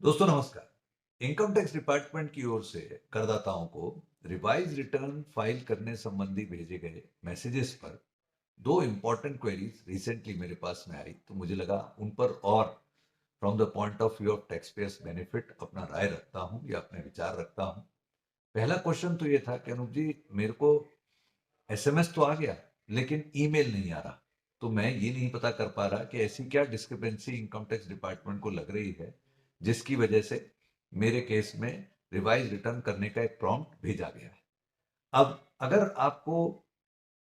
दोस्तों नमस्कार। Income tax department की ओर से करदाताओं को रिवाइज रिटर्न फाइल करने संबंधी भेजे गए मैसेजेस पर दो इंपॉर्टेंट क्वेरीज रिसेंटली मेरे पास में आई, तो मुझे लगा उन पर और from the point of view of tax payers benefit अपना राय रखता हूं या अपने विचार रखता हूं। पहला क्वेश्चन तो ये था कि अनूप जी, मेरे को एसएमएस तो आ गया लेकिन ईमेल नहीं आ रहा। तो मैं ये नहीं पता कर पा रहा कि ऐसी क्या डिस्क्रिपेंसी इनकम टैक्स डिपार्टमेंट को लग रही है जिसकी वजह से मेरे केस में रिवाइज रिटर्न करने का एक प्रॉम्प्ट भेजा गया है। अब अगर आपको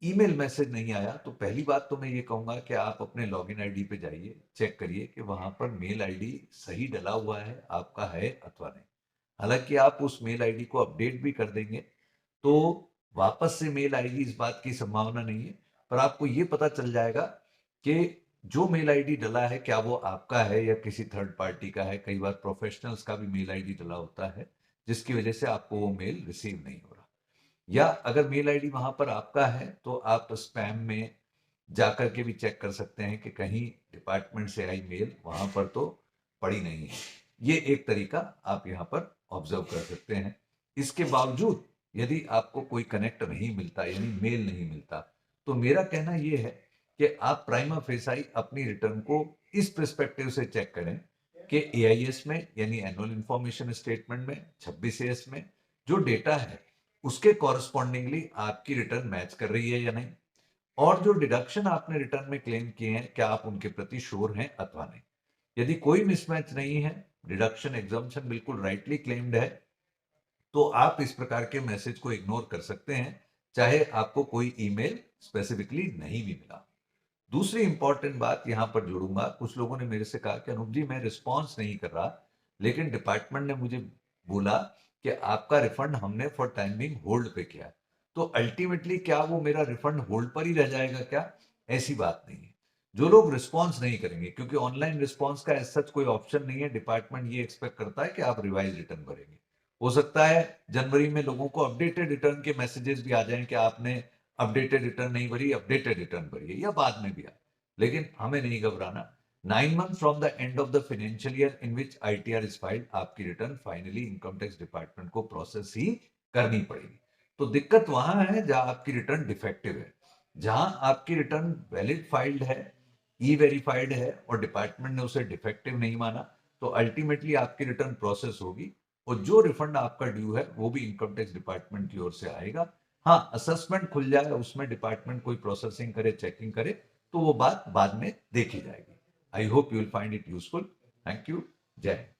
ईमेल मैसेज नहीं आया तो पहली बात तो मैं ये कहूंगा कि आप अपने लॉगिन आईडी पे जाइए, चेक करिए कि वहां पर मेल आईडी सही डला हुआ है, आपका है अथवा नहीं। हालांकि आप उस मेल आईडी को अपडेट भी कर देंगे तो वापस से मेल आएगी इस बात की संभावना नहीं है। पर आपको ये पता चल जाएगा कि जो मेल आईडी डला है क्या वो आपका है या किसी थर्ड पार्टी का है। कई बार प्रोफेशनल्स का भी मेल आईडी डला होता है जिसकी वजह से आपको वो मेल रिसीव नहीं हो रहा। या अगर मेल आईडी वहां पर आपका है तो आप स्पैम में जाकर के भी चेक कर सकते हैं कि कहीं डिपार्टमेंट से आई मेल वहां पर तो पड़ी नहीं है। ये एक तरीका आप यहाँ पर ऑब्जर्व कर सकते हैं। इसके बावजूद यदि आपको कोई कनेक्ट नहीं मिलता यानी मेल नहीं मिलता तो मेरा कहना यह है कि आप प्राइमा फेसाई अपनी रिटर्न को इस पर्सपेक्टिव से चेक करें कि एआईएस में यानी एनुअल इंफॉर्मेशन स्टेटमेंट में 26 में जो डेटा है उसके कॉरस्पॉन्डिंगली आपकी रिटर्न मैच कर रही है या नहीं, और जो डिडक्शन आपने रिटर्न में क्लेम किए हैं क्या आप उनके प्रति श्योर हैं अथवा नहीं। यदि कोई मिसमैच नहीं है, डिडक्शन एग्जम्पशन बिल्कुल राइटली क्लेम्ड है, तो आप इस प्रकार के मैसेज को इग्नोर कर सकते हैं, चाहे आपको कोई ईमेल स्पेसिफिकली नहीं भी मिला। दूसरी इंपॉर्टेंट बात यहां पर जोड़ूंगा, कुछ लोगों ने मेरे से कहा कि अनूप जी मैं रिस्पॉन्स नहीं कर रहा लेकिन डिपार्टमेंट ने मुझे बोला कि आपका रिफंड हमने फॉर टाइम बिंग होल्ड पे किया। तो अल्टीमेटली क्या वो मेरा रिफंड होल्ड पर ही रह जाएगा क्या? ऐसी बात नहीं है। जो लोग रिस्पॉन्स नहीं करेंगे, क्योंकि ऑनलाइन रिस्पॉन्स का सच कोई ऑप्शन नहीं है, डिपार्टमेंट ये एक्सपेक्ट करता है कि आप रिवाइज रिटर्न भरेंगे। हो सकता है जनवरी में लोगों को अपडेटेड रिटर्न के मैसेजेस भी आ जाएं कि आपने अपडेटेड रिटर्न नहीं भरी, अपडेटेड रिटर्न भरिए, या बाद में भी आए। लेकिन हमें नहीं घबराना। 9 month from the end of the financial year in which ITR is filed, आपकी return finally income tax department को प्रोसेस ही करनी पड़ेगी। तो दिक्कत वहां है जहां आपकी रिटर्न डिफेक्टिव है। जहां आपकी रिटर्न वैलिड फाइल्ड है, ई वेरीफाइड है और डिपार्टमेंट ने उसे डिफेक्टिव नहीं माना, तो अल्टीमेटली आपकी रिटर्न प्रोसेस होगी और जो रिफंड आपका ड्यू है वो भी इनकम टैक्स डिपार्टमेंट की ओर से आएगा। हाँ, असेसमेंट खुल जाए, उसमें डिपार्टमेंट कोई प्रोसेसिंग करे, चेकिंग करे, तो वो बात बाद में देखी जाएगी। I hope you will find it useful. Thank you. जय हिंद।